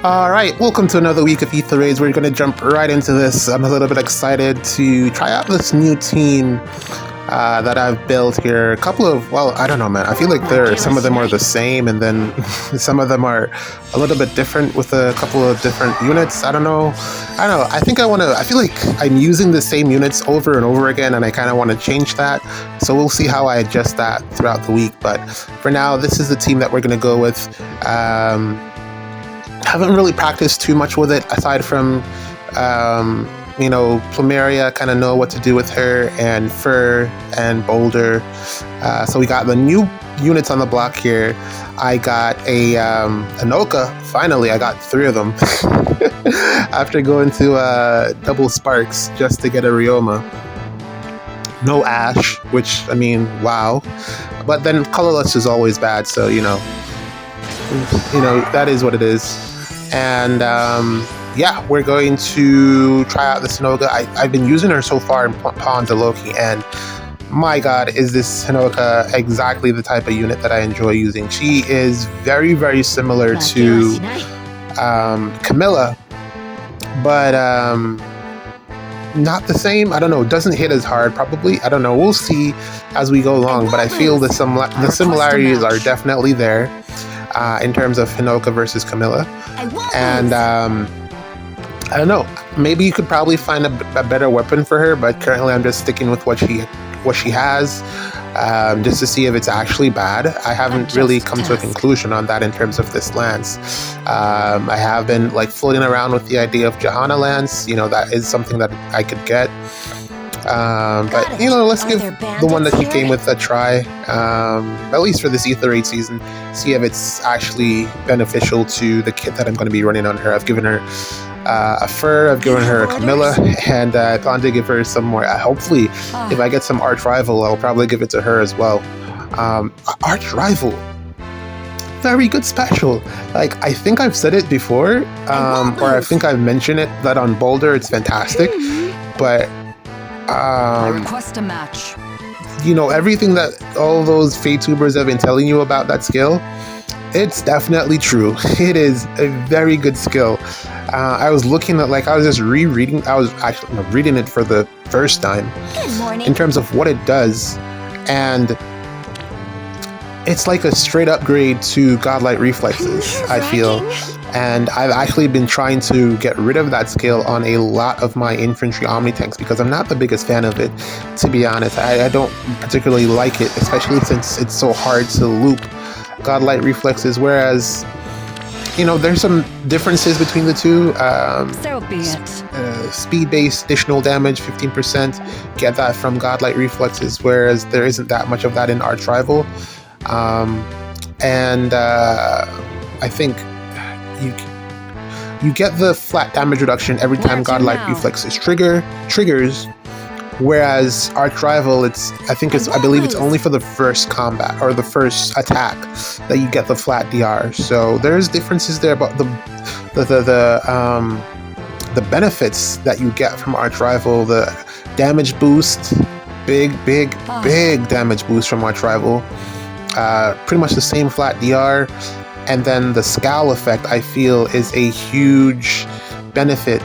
Alright, welcome to another week of Ether Raids. We're going to jump right into this. I'm a little bit excited to try out this new team that I've built here. A couple of, well, I don't know, man. I feel like some of them are the same, and then some of them are a little bit different with a couple of different units. I don't know. I think I feel like I'm using the same units over and over again, and I kind of want to change that. So we'll see how I adjust that throughout the week. But for now, this is the team that we're going to go with. Haven't really practiced too much with it aside from Plumeria. Kind of know what to do with her, and Fur and Boulder. So we got the new units on the block here. I got a Anoka. Finally, I got 3 of them after going to double Sparks just to get a Ryoma. No Ash, which, I mean, wow. But then colorless is always bad, so that is what it is. And yeah, we're going to try out the Hinoka. I've been using her so far in Pawns of Loki, and my god, is this Hinoka exactly the type of unit that I enjoy using. She is very, very similar to Camilla, but not the same. I don't know, doesn't hit as hard probably. I don't know, we'll see as we go along, but I feel the similarities are definitely there in terms of Hinoka versus Camilla. And I don't know, maybe you could probably find a better weapon for her, but currently I'm just sticking with what she has, just to see if it's actually bad. I haven't really come to a conclusion on that in terms of this lance. I have been floating around with the idea of Johanna lance. That is something that I could get. But let's give the one that she came with a try, at least for this Ether Raid season, see if it's actually beneficial to the kit that I'm going to be running on her. I've given her a Fur, I've given her a Camilla, and I plan to give her some more. Hopefully, if I get some Arch Rival, I'll probably give it to her as well. Arch Rival, very good special. I think I've said it before, or I think I've mentioned it, that on Boulder it's fantastic, but I request a match. Everything that all those Fate-tubers have been telling you about that skill, it's definitely true. It is a very good skill. I was looking at, I was just rereading. I was actually reading it for the first time in terms of what it does, and it's like a straight upgrade to Godlike Reflexes, I feel. And I've actually been trying to get rid of that skill on a lot of my infantry Omni-tanks because I'm not the biggest fan of it, to be honest. I don't particularly like it, especially since it's so hard to loop Godlike Reflexes, whereas, there's some differences between the two. So be it. Speed-based additional damage, 15%, get that from Godlike Reflexes, whereas there isn't that much of that in Arch Rival. And I think you get the flat damage reduction every time Godlike Reflexes triggers, whereas Arch Rival, I believe it's only for the first combat or the first attack that you get the flat DR. So there's differences there, but the benefits that you get from Arch Rival, the damage boost, big damage boost from Arch Rival, pretty much the same flat DR. And then the scowl effect, I feel, is a huge benefit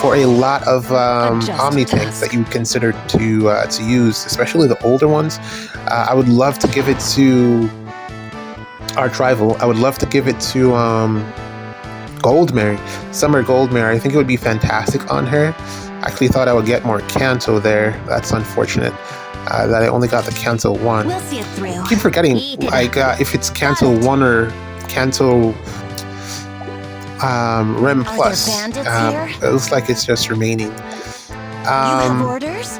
for a lot of Omni tanks that you consider to use, especially the older ones. I would love to give it to Arch Rival. I would love to give it to Goldmary, Summer Goldmary. I think it would be fantastic on her. Actually thought I would get more Canto there. That's unfortunate. That I only got the Canto 1. We'll see it through. I keep forgetting, if it's Canto 1 or Canto Rem Plus. It looks like it's just remaining. You have orders?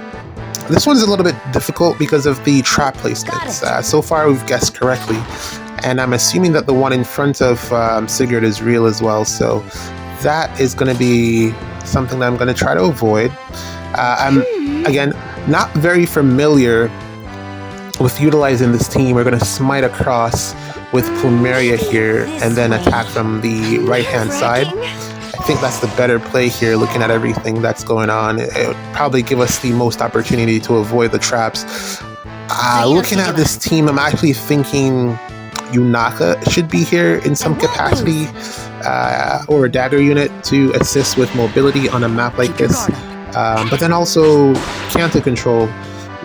This one's a little bit difficult because of the trap placements. So far we've guessed correctly, and I'm assuming that the one in front of Sigurd is real as well, so that is going to be something that I'm going to try to avoid. I'm, again, not very familiar with utilizing this team. We're going to smite across with Plumeria here and then attack from the right hand side. I think that's the better play here, looking at everything that's going on. It would probably give us the most opportunity to avoid the traps. Looking at this team, I'm actually thinking Yunaka should be here in some capacity, or a dagger unit to assist with mobility on a map like this. But then also Kanto control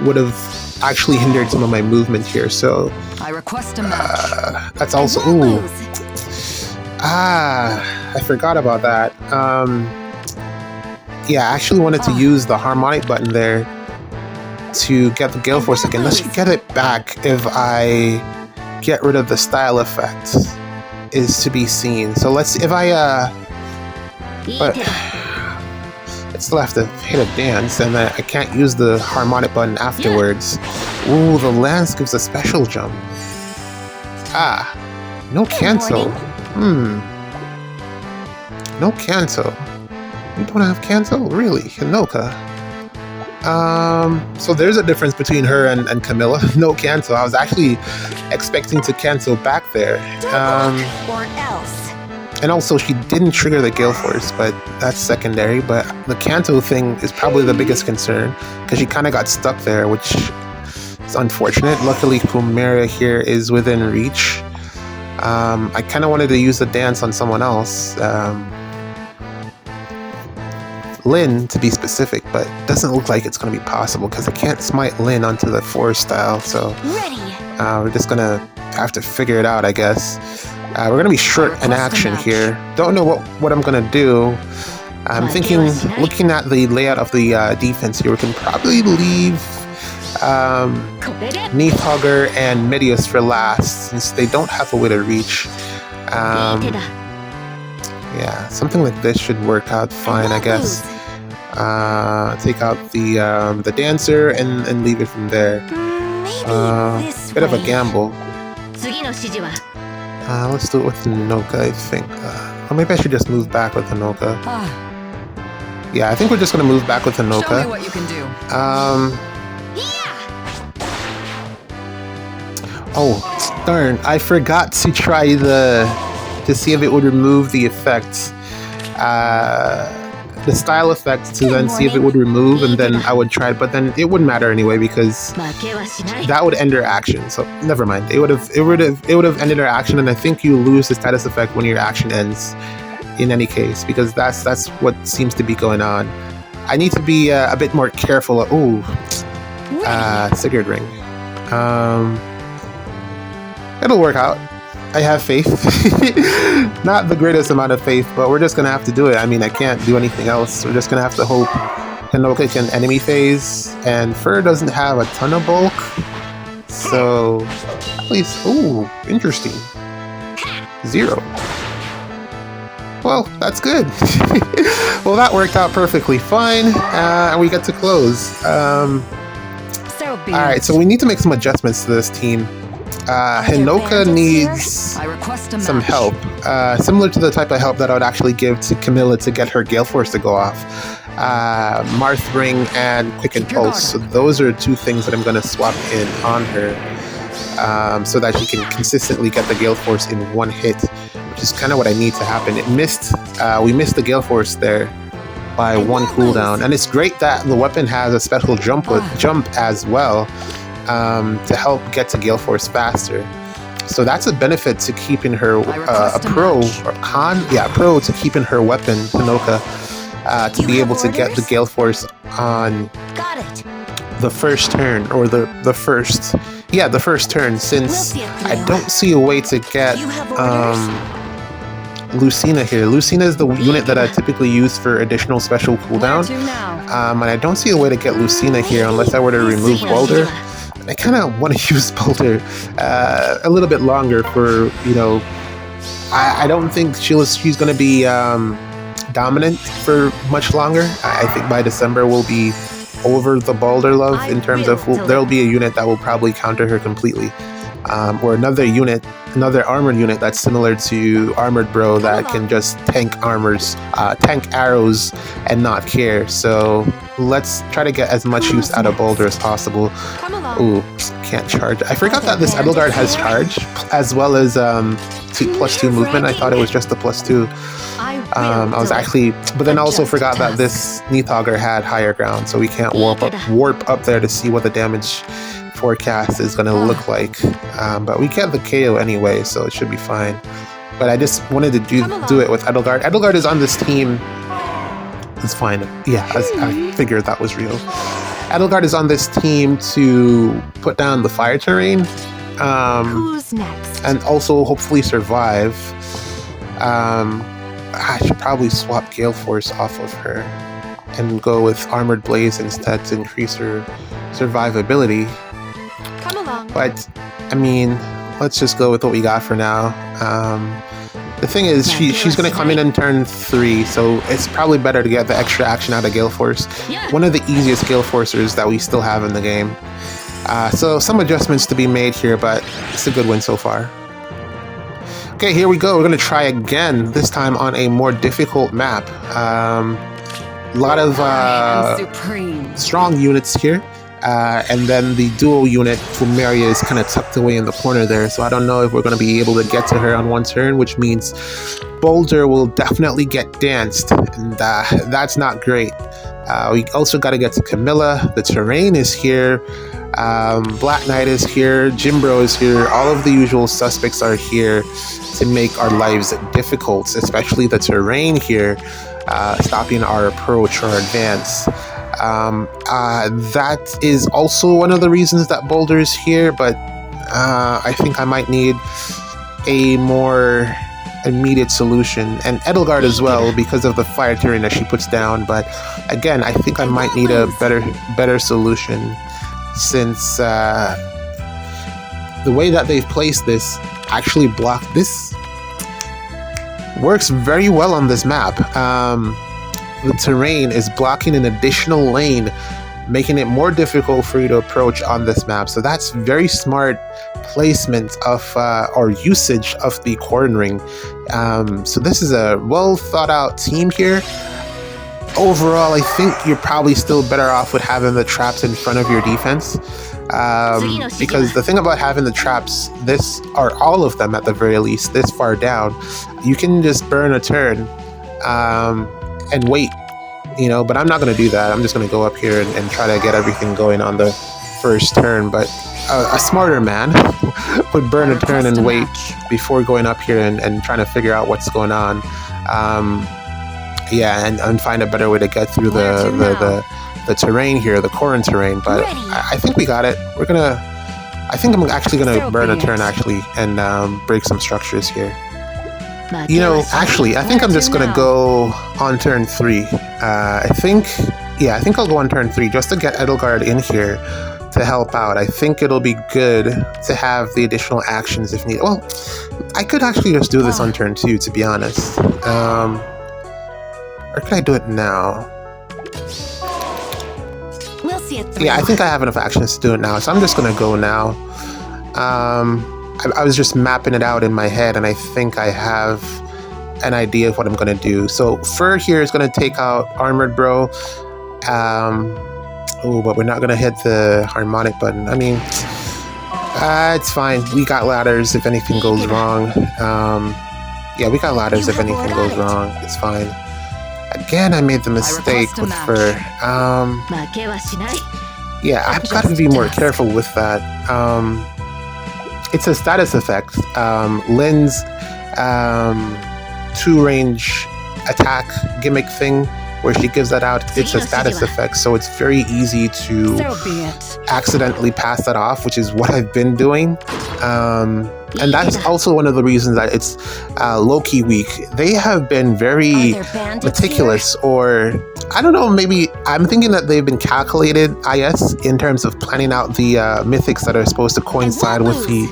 would have actually hindered some of my movement here, so I request a match. that's also I forgot about that. Yeah, I actually wanted to use the harmonic button there to get the Gale Force again. Let's get it back if I get rid of the style effect is to be seen. So let's, if I but I still have to hit a dance, and then I can't use the harmonic button afterwards. Ooh, the lance gives a special jump. No cancel. No cancel. You don't have cancel? Really? Hinoka? So there's a difference between her and Camilla. No cancel. I was actually expecting to cancel back there. Or else. And also, she didn't trigger the Gale Force, but that's secondary. But the Kanto thing is probably the biggest concern, because she kind of got stuck there, which is unfortunate. Luckily, Chimera here is within reach. I kind of wanted to use the dance on someone else. Lin, to be specific, but it doesn't look like it's going to be possible, because I can't smite Lin onto the 4 style, so we're just going to have to figure it out, I guess. We're going to be short in action here. Don't know what I'm going to do. I'm thinking, looking at the layout of the defense here, we can probably leave Neathhugger and Medius for last, since they don't have a way to reach. Yeah, something like this should work out fine, I guess. Take out the dancer and leave it from there. Bit of a gamble. Let's do it with Hinoka, I think. Or maybe I should just move back with Hinoka. Yeah, I think we're just gonna move back with Hinoka. Show me what you can do. Oh, darn! I forgot to try to see if it would remove the effects. The style effect to then see if it would remove, and then I would try, but then it wouldn't matter anyway, because that would end her action. So never mind. It would have ended her action, and I think you lose the status effect when your action ends. In any case, because that's what seems to be going on. I need to be a bit more careful. Sigurd ring. It'll work out. I have faith. Not the greatest amount of faith, but we're just gonna have to do it. I mean, I can't do anything else. We're just gonna have to hope Hinoka can enemy phase, and Fur doesn't have a ton of bulk, so at least, interesting. 0. Well, that's good. Well, that worked out perfectly fine, and we get to close. Alright, so we need to make some adjustments to this team. Hinoka needs some help, similar to the type of help that I would actually give to Camilla to get her Gale Force to go off. Marth Ring and Quicken Pulse. So those are 2 things that I'm going to swap in on her, so that she can consistently get the Gale Force in 1 hit, which is kind of what I need to happen. We missed the Gale Force there by 1 cooldown, and it's great that the weapon has a special jump as well, to help get to Gale Force faster. So that's a benefit to keeping her a pro to keeping her weapon, Hinoka, to be able to get the Gale Force on the first turn, or the first turn, since I don't see a way to get Lucina here. Lucina is the unit that I typically use for additional special cooldown, and I don't see a way to get Lucina here unless I were to remove Boulder. I kind of want to use Boulder a little bit longer for, I don't think she's going to be dominant for much longer. I think by December we'll be over the Boulder love in terms of there'll be a unit that will probably counter her completely. Or another armored unit that's similar to Armored Bro that can just tank arrows and not care. So let's try to get as much use out of Boulder as possible. Ooh, can't charge. I forgot that this Edelgard has charge, as well as +2 movement. I thought it was just the +2. I was actually, but then also forgot that this Neathhugger had higher ground, so we can't warp up there to see what the damage forecast is going to look like. But we get the KO anyway, so it should be fine. But I just wanted to do it with Edelgard. Edelgard is on this team. It's fine. Yeah, I figured that was real. Edelgard is on this team to put down the fire terrain. Who's next? And also hopefully survive. I should probably swap Gale Force off of her and go with Armored Blaze instead to increase her survivability. Come along. But, I mean, let's just go with what we got for now. The thing is, she's going to come in turn 3, so it's probably better to get the extra action out of Gale Force. One of the easiest Gale Forcers that we still have in the game. So some adjustments to be made here, but it's a good win so far. Okay, here we go. We're going to try again, this time on a more difficult map. A lot of strong units here. And then the dual unit, Fumeria, is kind of tucked away in the corner there. So I don't know if we're going to be able to get to her on one turn, which means Boulder will definitely get danced. And that's not great. We also got to get to Camilla. The terrain is here. Black Knight is here. Jimbro is here. All of the usual suspects are here to make our lives difficult, especially the terrain here, stopping our approach or advance. That is also one of the reasons that Boulder is here, but I think I might need a more immediate solution, and Edelgard as well, because of the fire terrain that she puts down. But again, I think I might need a better solution, since the way that they've placed this actually blocked this. Works very well on this map. The terrain is blocking an additional lane, making it more difficult for you to approach on this map. So that's very smart placement of or usage of the cornering. So this is a well thought out team here. Overall, I think you're probably still better off with having the traps in front of your defense. Because the thing about having the traps, this, or all of them at the very least, this far down, you can just burn a turn and wait, but I'm not going to do that. I'm just going to go up here and try to get everything going on the first turn. But a smarter man would burn a turn and wait before going up here and trying to figure out what's going on. And find a better way to get through the terrain here, the Corrin terrain. But I think we got it. I think I'm actually gonna burn a turn and break some structures here. Actually, I think I'm just gonna go on turn 3. I think I'll go on turn 3 just to get Edelgard in here to help out. I think it'll be good to have the additional actions if needed. Well, I could actually just do this on turn 2, to be honest. Or can I do it now? We'll see it through. Yeah, I think I have enough actions to do it now, so I'm just gonna go now. I was just mapping it out in my head, and I think I have an idea of what I'm gonna do. So Fur here is gonna take out Armored Bro. But we're not gonna hit the harmonic button. I mean, it's fine. We got ladders if anything goes wrong. We got ladders if anything goes wrong. It's fine. Again, I made the mistake with Fur. I've got to be more careful with that. It's a status effect. Lynn's 2-range attack gimmick thing, where she gives that out, it's a status effect, so it's very easy to accidentally pass that off, which is what I've been doing. And that's also one of the reasons that it's low-key week. They have been very meticulous, or I don't know, maybe I'm thinking that they've been calculated, in terms of planning out the mythics that are supposed to coincide with the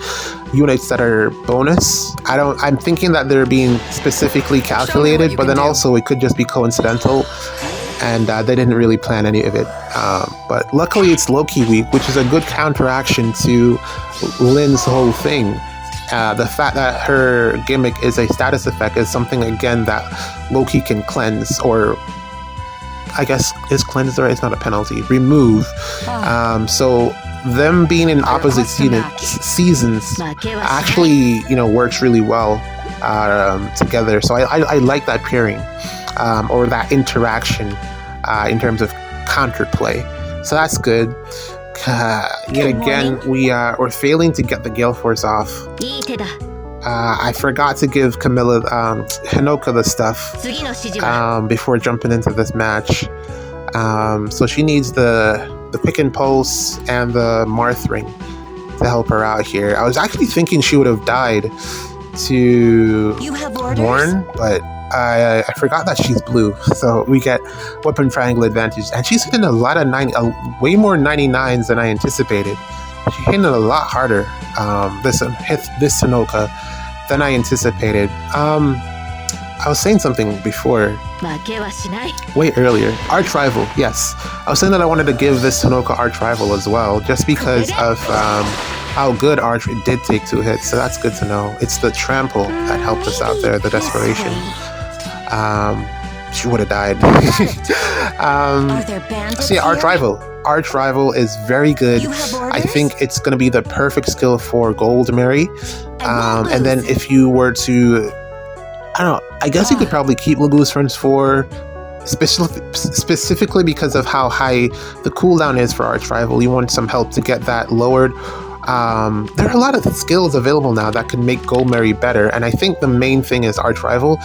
units that are bonus. I'm thinking that they're being specifically calculated, but then also it could just be coincidental, and they didn't really plan any of it. But luckily it's Loki week, which is a good counteraction to Lynn's whole thing. The fact that her gimmick is a status effect is something, again, that Loki can cleanse, or I guess is cleanse the right? It's not a penalty. Remove. So them being in opposite seasons actually, works really well together. So I like that pairing, or that interaction in terms of counterplay. So that's good. Yet again, we're failing to get the Gale Force off. I forgot to give Camilla, Hinoka the stuff before jumping into this match. So she needs the Pick and Pulse and the Marth Ring to help her out here. I was actually thinking she would have died to Morn, but I forgot that she's blue, so we get weapon triangle advantage, and she's hitting a lot of way more 99s than I anticipated. She's hitting it a lot harder, this Hinoka, than I anticipated. I was saying something before, way earlier. Arch Rival, yes. I was saying that I wanted to give this Hinoka Arch Rival as well, just because of how good Arch it did take 2 hits, so that's good to know. It's the Trample that helped us out there, the Desperation. She would have died. So yeah, Arch Rival. Arch Rival is very good. I think it's going to be the perfect skill for Gold Mary. And then if you were to, I don't know, I guess you could probably keep Legoose Friends 4, specifically because of how high the cooldown is for Arch Rival. You want some help to get that lowered. There are a lot of skills available now that can make Gold Mary better, and I think the main thing is Arch Rival.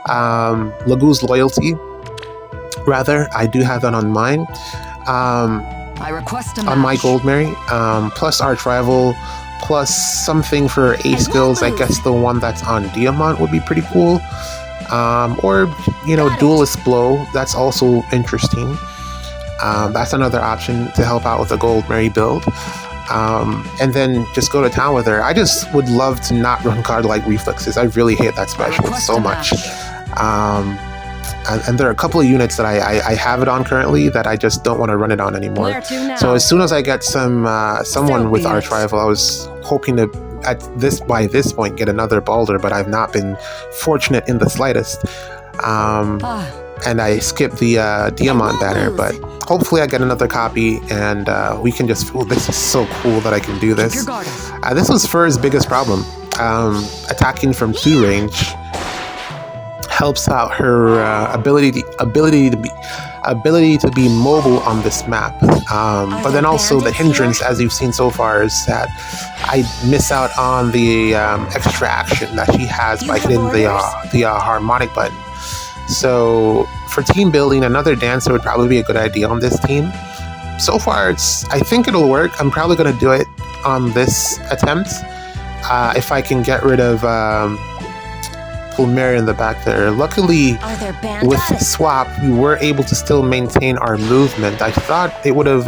Legoose Loyalty, rather, I do have that on mine. On my Gold Mary, plus Arch Rival, plus something for A skills. I guess the one that's on Diamant would be pretty cool. Or, Duelist Blow, that's also interesting. That's another option to help out with the Gold Mary build. And then just go to town with her. I just would love to not run card-like reflexes. I really hate that special so much. And there are a couple of units that I have it on currently that I just don't want to run it on anymore. So as soon as I get someone with Arch Rival, I was hoping to by this point get another Balder, but I've not been fortunate in the slightest. And I skipped the Diamant banner, but hopefully I get another copy and we can just... Oh, this is so cool that I can do this. This was Fur's biggest problem. Attacking from 2 range helps out her ability to be mobile on this map. But then also the hindrance, as you've seen so far, is that I miss out on the extra action that she has by hitting the harmonic button. So for team building, another dancer would probably be a good idea on this team. So far, I think it'll work. I'm probably going to do it on this attempt. If I can get rid of Mary in the back there. Luckily, with swap, we were able to still maintain our movement. I thought it would have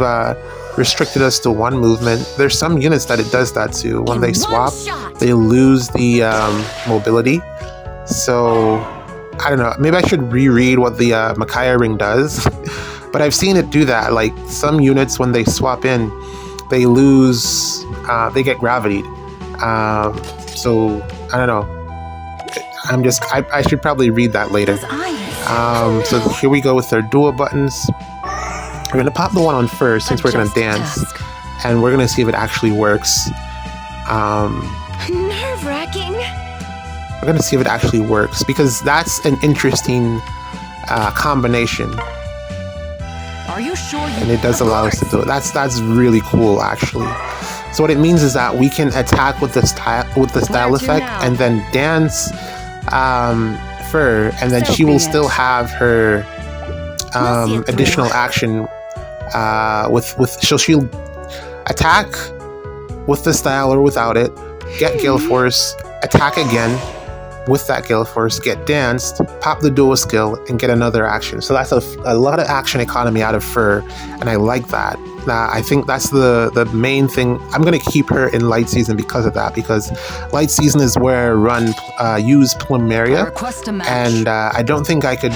restricted us to 1 movement. There's some units that it does that to. When they swap, they lose the mobility. So, I don't know. Maybe I should reread what the Makaya ring does. But I've seen it do that. Like, some units, when they swap in, they lose... they get gravitied. So, I don't know. I should probably read that later. So here we go with our dual buttons. We're going to pop the one on first since we're going to dance. And we're going to see if it actually works. Nerve-wracking. We're going to see if it actually works, because that's an interesting combination. Are you sure? And it does allow us to do it. That's really cool, actually. So what it means is that we can attack with the style effect and then dance Fur, and then she will still have her additional action so she'll attack with the style or without it, get Gale Force, attack again with that Gale Force, get danced, pop the dual skill, and get another action. So that's a lot of action economy out of Fur, and I like that. I think that's the main thing. I'm going to keep her in Light Season because of that, because Light Season is where I use Plumeria, and I don't think I could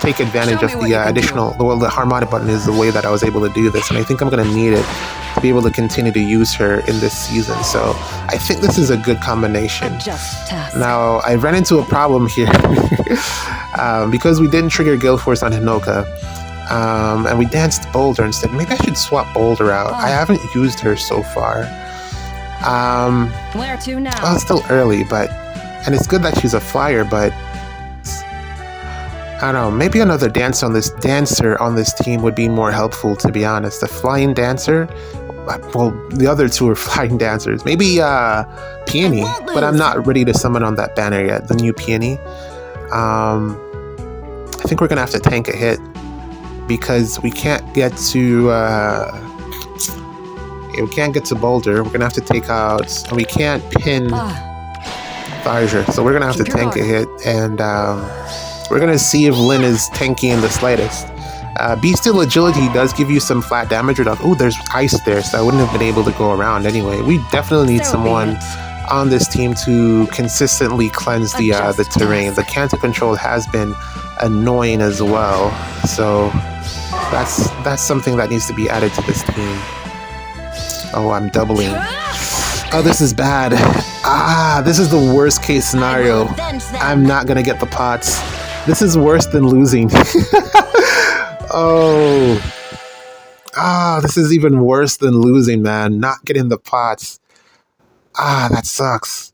take advantage of the additional... Well, the harmonic button is the way that I was able to do this, and I think I'm going to need it to be able to continue to use her in this season. So I think this is a good combination. Now, I ran into a problem here because we didn't trigger Gale Force on Hinoka. And we danced Boulder instead. Maybe I should swap Boulder out. I haven't used her so far. Where to now? Well, it's still early, and it's good that she's a flyer, but I don't know. Maybe another dancer on this team would be more helpful, to be honest. The flying dancer well, the other two are flying dancers. Maybe Peony, but I'm not ready to summon on that banner yet. The new Peony. I think we're gonna have to tank a hit because we can't get to Boulder. We're gonna have to take out, and we can't pin Tharja, so we're gonna have to tank a hit, and we're gonna see if Lyn is tanky in the slightest. Bestial Agility does give you some flat damage reduction. Oh, there's ice there, so I wouldn't have been able to go around anyway. We definitely need someone on this team to consistently cleanse the terrain. The Canto control has been annoying as well, so that's something that needs to be added to this team. Oh, I'm doubling. Oh, this is bad. This is the worst case scenario. I'm not gonna get the pots. This is worse than losing. This is even worse than losing, man. Not getting the pots. That sucks.